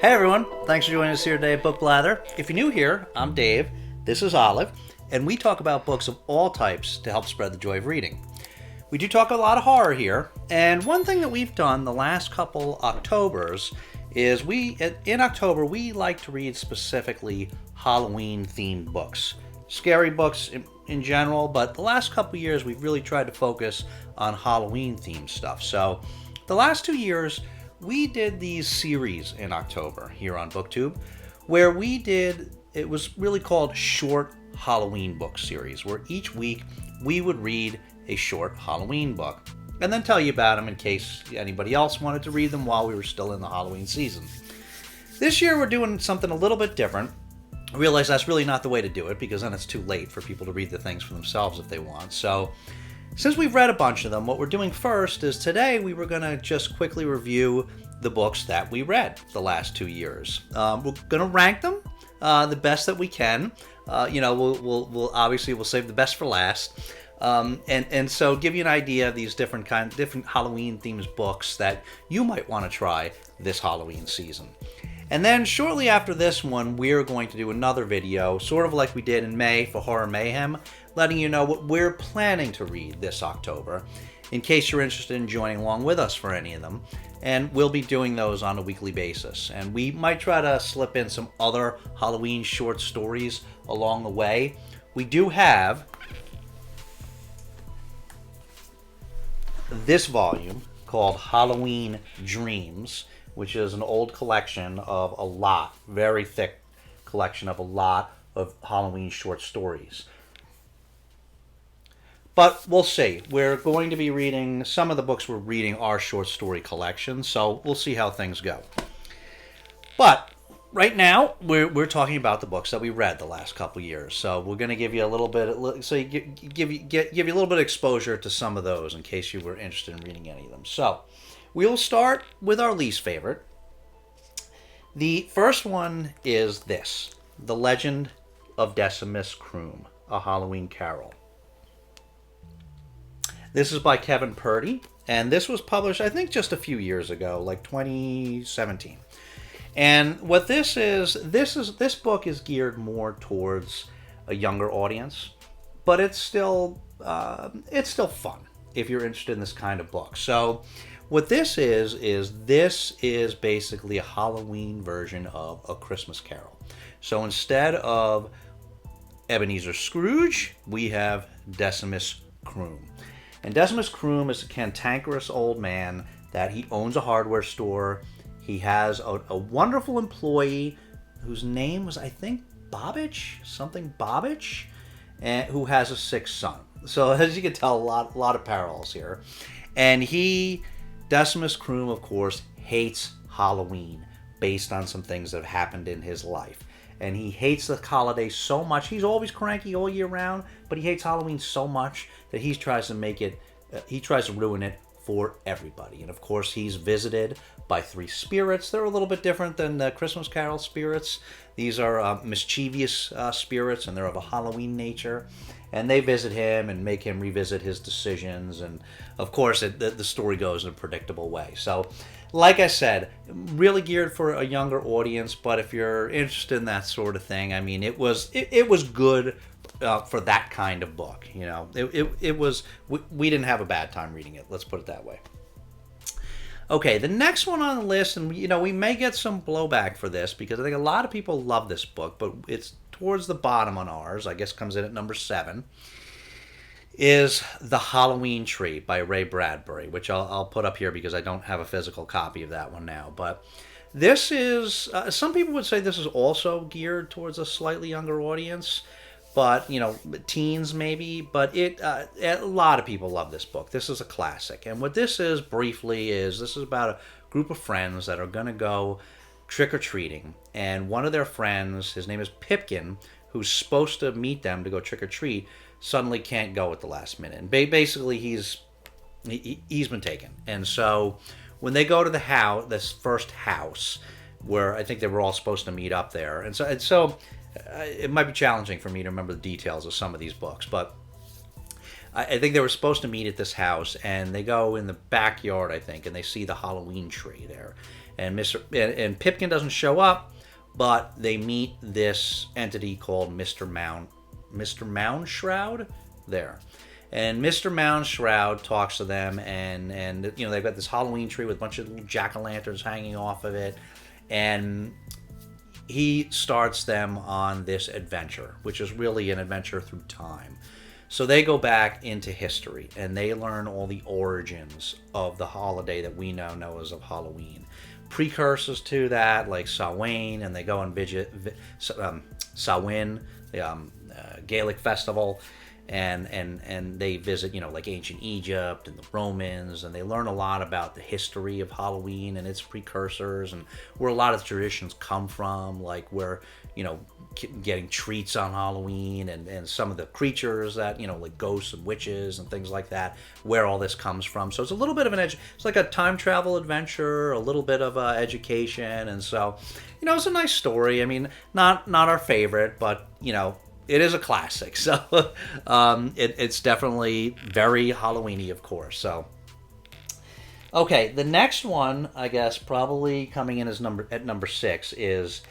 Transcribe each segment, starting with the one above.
Hey everyone, thanks for joining us here today at Book Blather. If you're new here, I'm Dave, this is Olive, and we talk about books of all types to help spread the joy of reading. We do talk a lot of horror here, and one thing that we've done the last couple Octobers is in October we like to read specifically Halloween themed books. Scary books in general, but the last couple years we've really tried to focus on Halloween themed stuff. So the last 2 years we did these series in October here on BookTube, where it was really called Short Halloween Book Series, where each week we would read a short Halloween book, and then tell you about them in case anybody else wanted to read them while we were still in the Halloween season. This year we're doing something a little bit different. I realize that's really not the way to do it, because then it's too late for people to read the things for themselves if they want. So since we've read a bunch of them, what we're doing first is today we were going to just quickly review the books that we read the last 2 years. We're going to rank them the best that we can. We'll obviously save the best for last. And so give you an idea of these different Halloween themed books that you might want to try this Halloween season. And then shortly after this one, we're going to do another video, sort of like we did in May for Horror Mayhem, letting you know what we're planning to read this October, in case you're interested in joining along with us for any of them. And we'll be doing those on a weekly basis. And we might try to slip in some other Halloween short stories along the way. We do have this volume called Halloween Dreams, which is an old collection of very thick collection of a lot of Halloween short stories. But we'll see. We're going to be reading, some of the books we're reading are short story collections, so we'll see how things go. But right now, we're talking about the books that we read the last couple years. So we're going to give you a little bit, so give you a little bit of exposure to some of those in case you were interested in reading any of them. So we'll start with our least favorite. The first one is this, The Legend of Decimus Croom, A Halloween Carol. This is by Kevin Purdy, and this was published, I think, just a few years ago, like 2017. And what this book is geared more towards a younger audience, but it's still fun if you're interested in this kind of book. So what this is basically a Halloween version of A Christmas Carol. So instead of Ebenezer Scrooge, we have Decimus Croom. And Decimus Croom is a cantankerous old man that he owns a hardware store. He has a wonderful employee whose name was, I think, Bobbage, and who has a sick son. So as you can tell, a lot of parallels here. And Decimus Croom, of course, hates Halloween based on some things that have happened in his life. And he hates the holiday so much. He's always cranky all year round, but he hates Halloween so much that he tries to ruin it for everybody. And of course, he's visited by 3 spirits. They're a little bit different than the Christmas Carol spirits. These are mischievous spirits, and they're of a Halloween nature. And they visit him and make him revisit his decisions. And of course, the story goes in a predictable way. So, like I said, really geared for a younger audience. But if you're interested in that sort of thing, I mean, it was good for that kind of book. You know, we didn't have a bad time reading it. Let's put it that way. Okay, the next one on the list, and we may get some blowback for this because I think a lot of people love this book, but it's towards the bottom on ours, I guess comes in at number 7, is The Halloween Tree by Ray Bradbury, which I'll put up here because I don't have a physical copy of that one now. But this is, some people would say this is also geared towards a slightly younger audience, but, teens maybe. But a lot of people love this book. This is a classic. And what this is, briefly, this is about a group of friends that are going to go trick-or-treating. And one of their friends, his name is Pipkin, who's supposed to meet them to go trick-or-treat, suddenly can't go at the last minute. And basically, he's been taken. And so when they go to this first house, where I think they were all supposed to meet up there. And so it might be challenging for me to remember the details of some of these books, but I think they were supposed to meet at this house, and they go in the backyard, I think, and they see the Halloween tree there. and and Pipkin doesn't show up, but they meet this entity called Mr. Mound Shroud there. And Mr. Mound Shroud talks to them, and they've got this Halloween tree with a bunch of little jack-o'-lanterns hanging off of it, and he starts them on this adventure, which is really an adventure through time. So they go back into history, and they learn all the origins of the holiday that we now know as of Halloween. Precursors to that, like Samhain, and they go and visit Samhain, the Gaelic festival, and they visit, like ancient Egypt and the Romans, and they learn a lot about the history of Halloween and its precursors, and where a lot of the traditions come from, like where, getting treats on Halloween, and some of the creatures that, like ghosts and witches and things like that, where all this comes from. So it's a little bit of it's like a time travel adventure, a little bit of education, and so, it's a nice story. I mean, not our favorite, but, it is a classic, so it's definitely very Halloween-y, of course. So, okay, the next one, I guess, probably coming in as number 6 is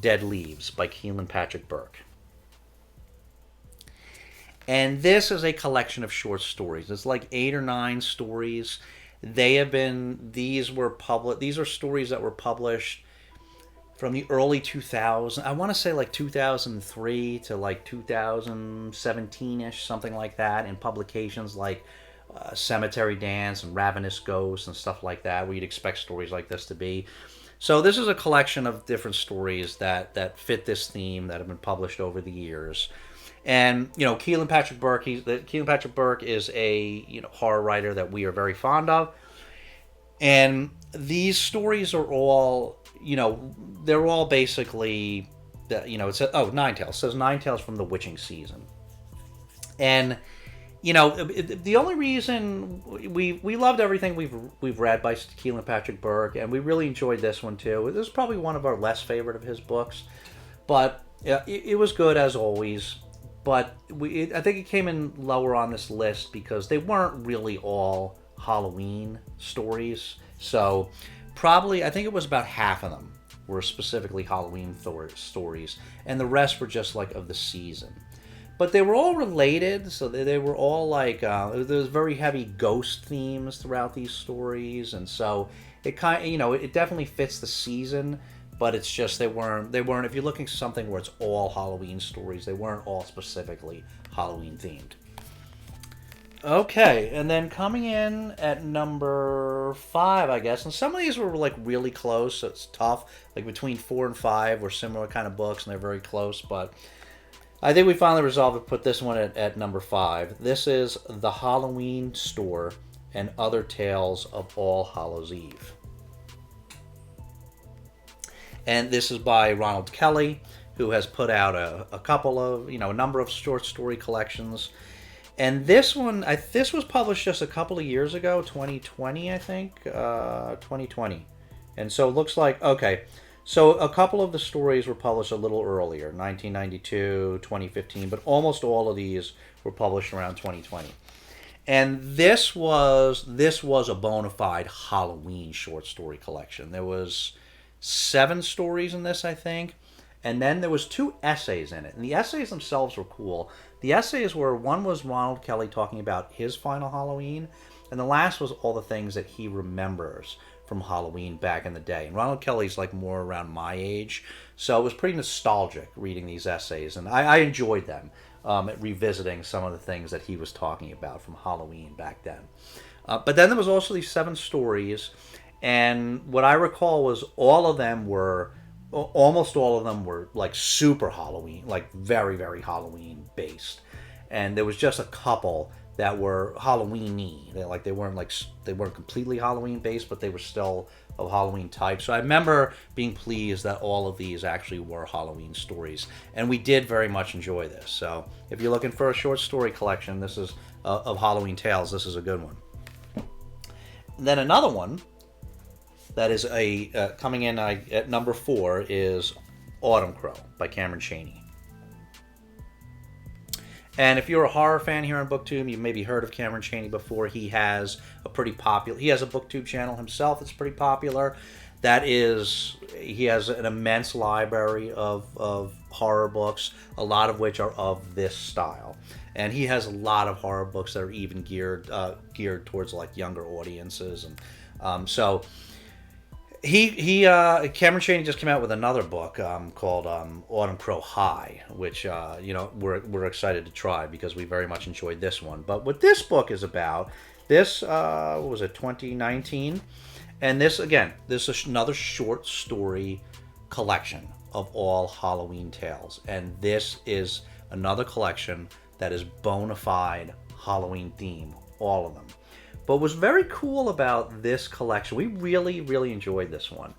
Dead Leaves by Keelan Patrick Burke. And this is a collection of short stories. It's like 8 or 9 stories. These are stories that were published from the early 2000s. I want to say like 2003 to like 2017-ish, something like that, in publications like Cemetery Dance and Ravenous Ghosts and stuff like that, where you'd expect stories like this to be. So this is a collection of different stories that fit this theme that have been published over the years. And, Keelan Patrick Burke is a horror writer that we are very fond of. And these stories are all, they're all basically, it says, Nine Tales. It says Nine Tales from the Witching Season. And, the only reason we loved everything we've read by Keelan Patrick Burke, and we really enjoyed this one too. This is probably one of our less favorite of his books, but it was good as always. But I think it came in lower on this list because they weren't really all Halloween stories. So probably, I think it was about half of them were specifically Halloween stories, and the rest were just like of the season. But they were all related, so they were all like, there was very heavy ghost themes throughout these stories, and so it it definitely fits the season, but it's just they weren't, if you're looking for something where it's all Halloween stories, they weren't all specifically Halloween themed. Okay, and then coming in at number 5, I guess, and some of these were like really close, so it's tough, like between 4 and 5 were similar kind of books, and they're very close, but I think we finally resolved to put this one at number 5. This is The Halloween Store and Other Tales of All Hallows Eve. And this is by Ronald Kelly, who has put out a couple of, a number of short story collections. And this one, this was published just a couple of years ago, 2020, I think, 2020. And so it looks like, okay, so a couple of the stories were published a little earlier, 1992, 2015, but almost all of these were published around 2020. And this was a bona fide Halloween short story collection. There was 7 stories in this, I think. And then there was 2 essays in it. And the essays themselves were cool. The essays were, one was Ronald Kelly talking about his final Halloween, and the last was all the things that he remembers from Halloween back in the day. And Ronald Kelly's like more around my age, so it was pretty nostalgic reading these essays, and I enjoyed them, revisiting some of the things that he was talking about from Halloween back then. But then there was also these 7 stories, and what I recall was almost all of them were like super Halloween, like very, very Halloween based. And there was just a couple that were Halloween-y. They weren't completely Halloween based, but they were still of Halloween type. So I remember being pleased that all of these actually were Halloween stories, and we did very much enjoy this. So if you're looking for a short story collection, this is of Halloween tales. This is a good one. And then another one that is coming in at number 4 is Autumn Crow by Cameron Chaney. And if you're a horror fan here on BookTube, you've maybe heard of Cameron Chaney before. He has a booktube channel himself that's pretty popular. he has an immense library of horror books, a lot of which are of this style. And he has a lot of horror books that are even geared towards like younger audiences. And so Cameron Chaney just came out with another book called Autumn Crow High, which we're excited to try because we very much enjoyed this one. But what this book is about, what was it, 2019? And this is another short story collection of all Halloween tales. And this is another collection that is bona fide Halloween theme, all of them. But what's very cool about this collection, we really, really enjoyed this one.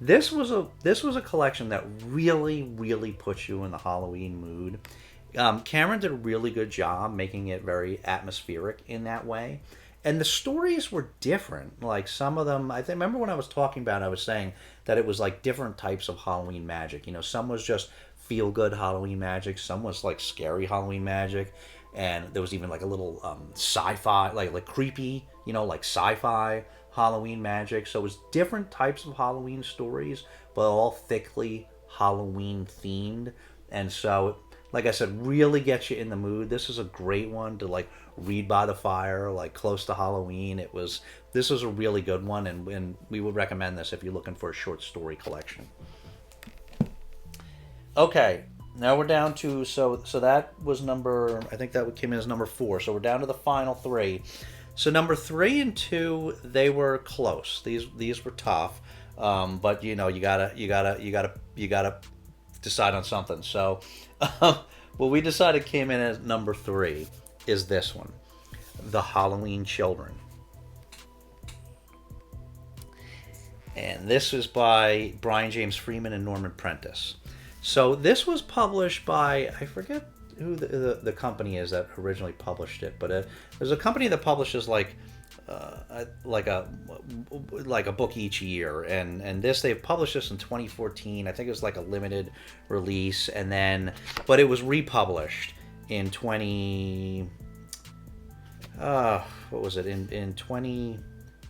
This was a collection that really, really puts you in the Halloween mood. Cameron did a really good job making it very atmospheric in that way. And the stories were different. Like some of them, remember when I was talking about it, I was saying that it was like different types of Halloween magic. Some was just feel-good Halloween magic. Some was like scary Halloween magic. And there was even like a little sci-fi, like creepy, like sci-fi Halloween magic. So it was different types of Halloween stories, but all thickly Halloween themed. And so, like I said, really gets you in the mood. This is a great one to like read by the fire, like close to Halloween. This was a really good one, and we would recommend this if you're looking for a short story collection. Okay, now we're down to so that was I think that came in as number 4. So we're down to the final 3. So number 3 and 2, they were close. These were tough, but you gotta decide on something. So what we decided came in as number 3 is this one, The Halloween Children. And this is by Brian James Freeman and Norman Prentice. So this was published by, I forget who the company is that originally published it, but there's a company that publishes like a book each year, and they've published this in 2014. I think it was like a limited release, but it was republished in 20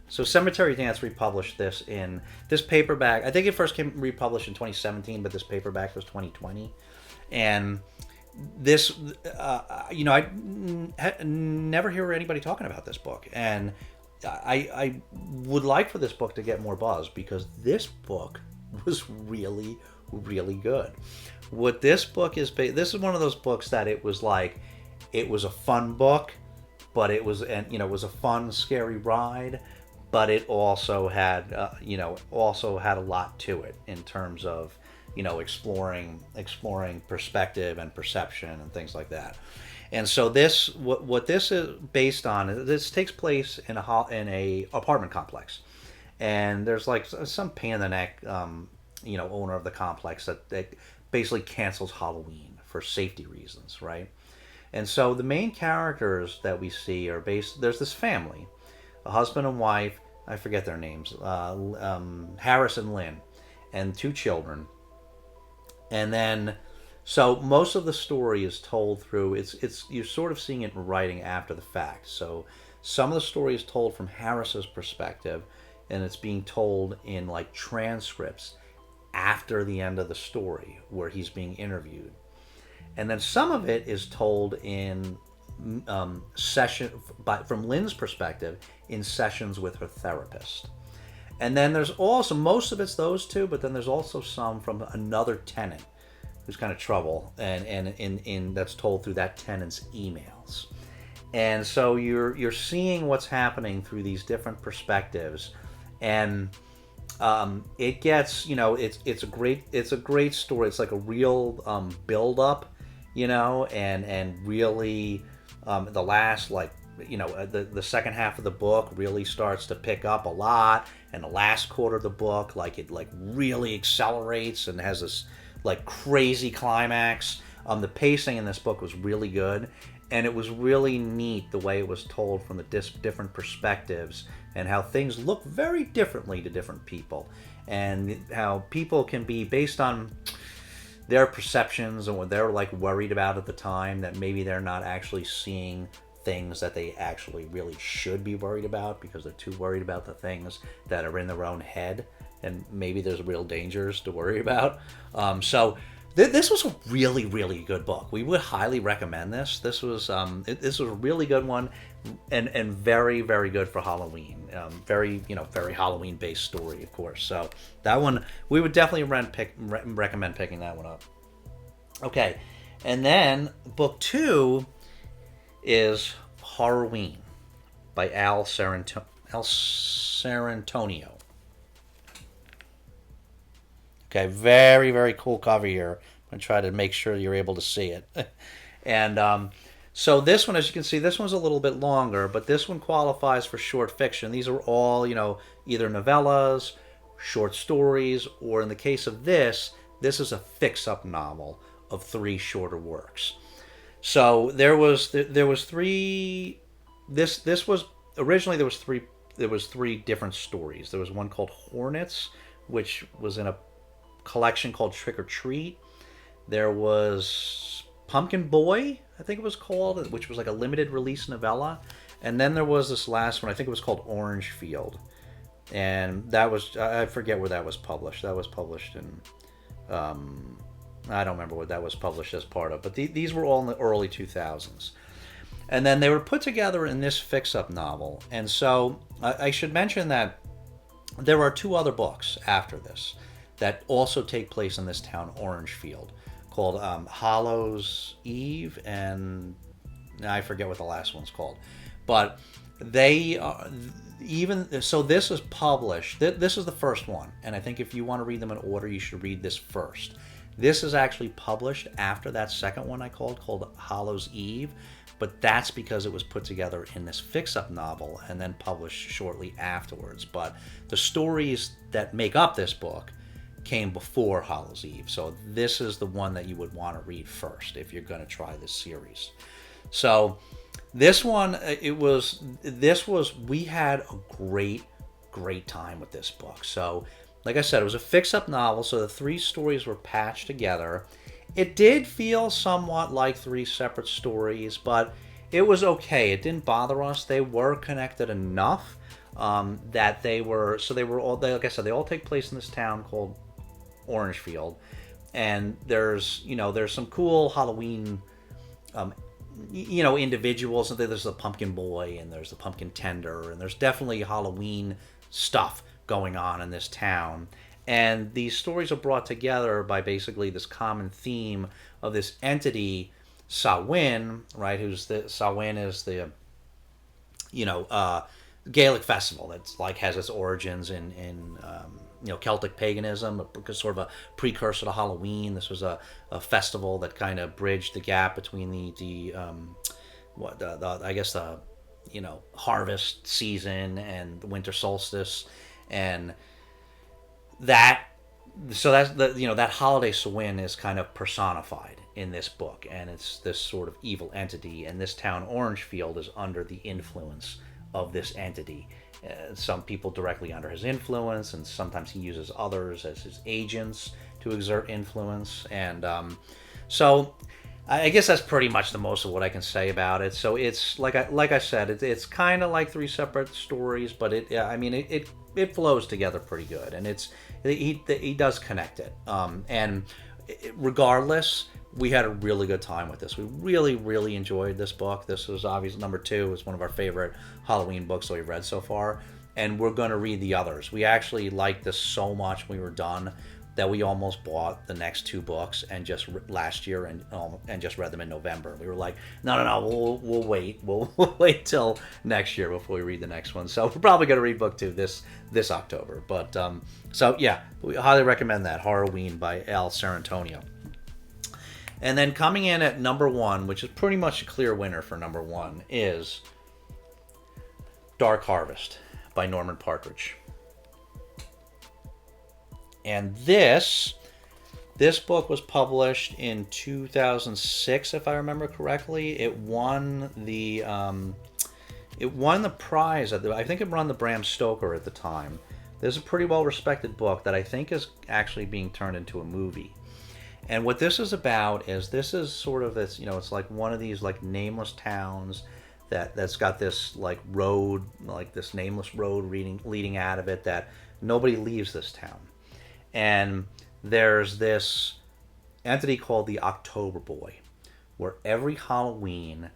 so Cemetery Dance republished this in this paperback. I think it first came republished in 2017, but this paperback was 2020. And this I never hear anybody talking about this book, and I would like for this book to get more buzz because this book was really, really good. What this book is, this is one of those books that it was a fun book, but it was a fun, scary ride, but it also had a lot to it in terms of exploring perspective and perception and things like that. And so what this is based on, this takes place in a apartment complex, and there's like some pain in the neck owner of the complex that basically cancels Halloween for safety reasons, right? And so the main characters that we see are there's this family, a husband and wife, I forget their names, Harris and Lynn, and 2 children. And then, so most of the story is told through, you're sort of seeing it in writing after the fact. So some of the story is told from Harris's perspective, and it's being told in like transcripts after the end of the story where he's being interviewed. And then some of it is told in from Lynn's perspective in sessions with her therapist. And then there's also, most of it's those 2, but then there's also some from another tenant who's kind of trouble, and that's told through that tenant's emails. And so you're seeing what's happening through these different perspectives, and it gets, it's a great story. It's like a real build up, and really the last the second half of the book really starts to pick up a lot, and the last quarter of the book it really accelerates and has this crazy climax. The pacing in this book was really good, and it was really neat the way it was told from the different perspectives, and how things look very differently to different people, and how people can be based on their perceptions and what they're worried about at the time, that maybe they're not actually seeing things that they actually really should be worried about because they're too worried about the things that are in their own head and maybe there's real dangers to worry about. So this was a really, really good book. We would highly recommend this. This was this was a really good one, and very, very good for Halloween. Very, very Halloween based story, of course. So that one we would definitely recommend picking that one up. Okay, and then book 2 is Horrorween by Al Serentonio. Okay, very, very cool cover here. I'm going to try to make sure you're able to see it. And so this one, as you can see, this one's a little bit longer, but this one qualifies for short fiction. These are all, either novellas, short stories, or in the case of this is a fix-up novel of 3 shorter works. So there was 3. This was originally there was 3 different stories. There was one called Hornets, which was in a collection called Trick or Treat. There was Pumpkin Boy, I think it was called, which was like a limited release novella. And then there was this last one, I think it was called Orange Field. And that was, I forget where that was published. That was published in, I don't remember what that was published as part of. But these were all in the early 2000s. And then they were put together in this fix-up novel. And so I should mention that there are 2 other books after this that also take place in this town, Orangefield, called Hallows Eve, and I forget what the last one's called. But they even so, this is published. This is the first one, and I think if you want to read them in order, you should read this first. This is actually published after that second one I called Hallows Eve, but that's because it was put together in this fix-up novel and then published shortly afterwards. But the stories that make up this book came before Hallows Eve, so this is the one that you would want to read first if you're going to try this series. So this one, we had a great time with this book. So like I said, it was a fix-up novel, so the 3 stories were patched together. It did feel somewhat like 3 separate stories, but it was okay. It didn't bother us. They were connected enough that they were all, like I said, they all take place in this town called Orangefield, and there's some cool Halloween individuals. There's the Pumpkin Boy and there's the Pumpkin Tender, and there's definitely Halloween stuff going on in this town. And these stories are brought together by basically this common theme of this entity, Samhain, right? Samhain is the Gaelic festival that's like has its origins in Celtic paganism, sort of a precursor to Halloween. This was a festival that kind of bridged the gap between the harvest season and the winter solstice, and that's that holiday Samhain is kind of personified in this book, and it's this sort of evil entity, and this town Orangefield is under the influence of this entity. Some people directly under his influence, and sometimes he uses others as his agents to exert influence. And so I guess that's pretty much the most of what I can say about it. So it's like I said, it's kind of like 3 separate stories, but it flows together pretty good, and he does connect it. And regardless, we had a really good time with this. We really, really enjoyed this book. This was obviously number 2. It's one of our favorite Halloween books that we've read so far, and we're going to read the others. We actually liked this so much when we were done that we almost bought the next 2 books and just last year and just read them in November. We were like, no, we'll wait. We'll wait till next year before we read the next one. So we're probably going to read book 2 this October. But so yeah, we highly recommend that, Horrorween by Al Serentonio. And then coming in at number 1, which is pretty much a clear winner for number 1, is Dark Harvest by Norman Partridge. And this book was published in 2006, if I remember correctly. It won the prize. I think it won the Bram Stoker at the time. This is a pretty well-respected book that I think is actually being turned into a movie. And what this is about is this is sort of this, it's like one of these like nameless towns that's got this like road, like this nameless road leading out of it, that nobody leaves this town. And there's this entity called the October Boy, where every Halloween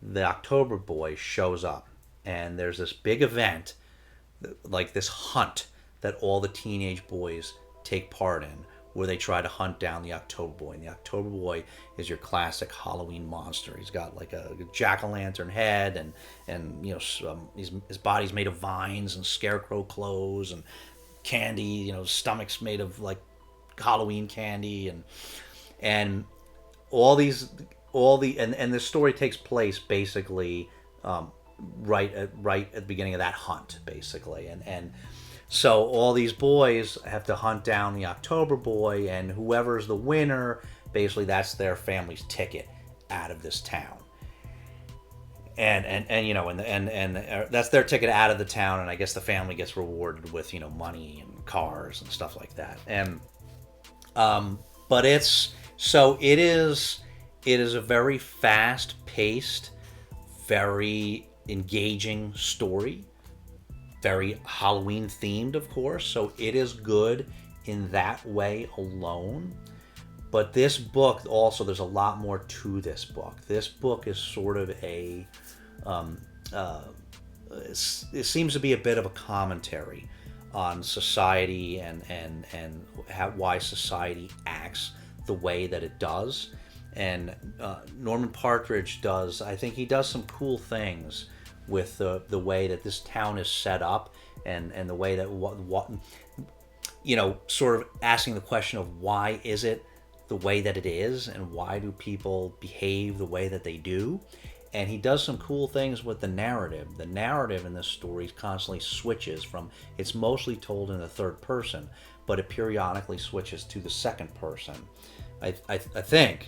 the October Boy shows up, and there's this big event, like this hunt that all the teenage boys take part in, where they try to hunt down the October Boy. And the October Boy is your classic Halloween monster. He's got like a jack-o'-lantern head, and his body's made of vines and scarecrow clothes and candy. Stomach's made of like Halloween candy, and and this story takes place basically right at the beginning of that hunt, basically, and so all these boys have to hunt down the October Boy, and whoever's the winner, basically that's their family's ticket out of this town. And that's their ticket out of the town, and I guess the family gets rewarded with money and cars and stuff like that. And but it is a very fast-paced, very engaging story. Very Halloween themed, of course, so it is good in that way alone. But this book also, there's a lot more to this book. This book is sort of it seems to be a bit of a commentary on society and why society acts the way that it does. And Norman Partridge I think he does some cool things with the way that this town is set up, and the way that sort of asking the question of why is it the way that it is, and why do people behave the way that they do. And he does some cool things with the narrative. The narrative in this story constantly switches from, it's mostly told in the third person, but it periodically switches to the second person. I think,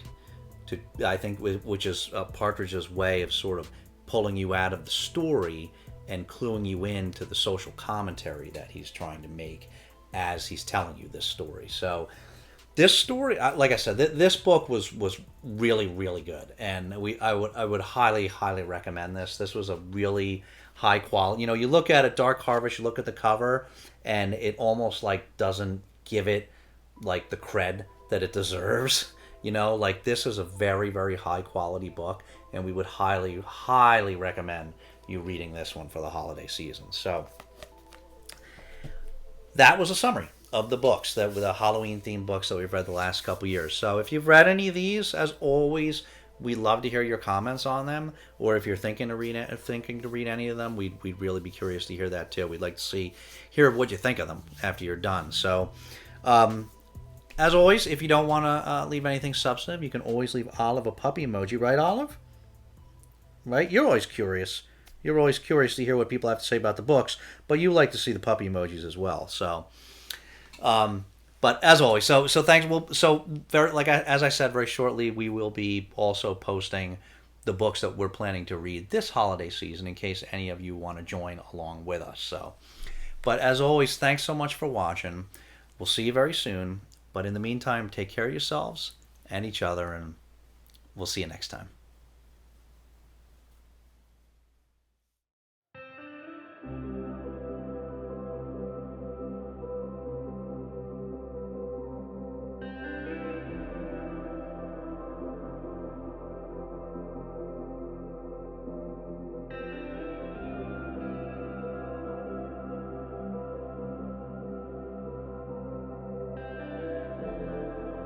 which is Partridge's way of sort of pulling you out of the story and cluing you into the social commentary that he's trying to make as he's telling you this story. So this story, like I said, this book was really, really good, and I would highly recommend this. This was a really high quality. You look at it, Dark Harvest, you look at the cover, and it almost like doesn't give it like the cred that it deserves. Like this is a very, very high quality book, and we would highly recommend you reading this one for the holiday season. So that was a summary of the books, that were the Halloween themed books that we've read the last couple years. So if you've read any of these, as always, we'd love to hear your comments on them, or if you're thinking to read any of them, we'd really be curious to hear that too. We'd like to hear what you think of them after you're done. So as always, if you don't want to leave anything substantive, you can always leave Olive a puppy emoji. Right, Olive? Right? You're always curious. You're always curious to hear what people have to say about the books, but you like to see the puppy emojis as well. So, but as always, so thanks. As I said, very shortly, we will be also posting the books that we're planning to read this holiday season, in case any of you want to join along with us. So, but as always, thanks so much for watching. We'll see you very soon. But in the meantime, take care of yourselves and each other, and we'll see you next time.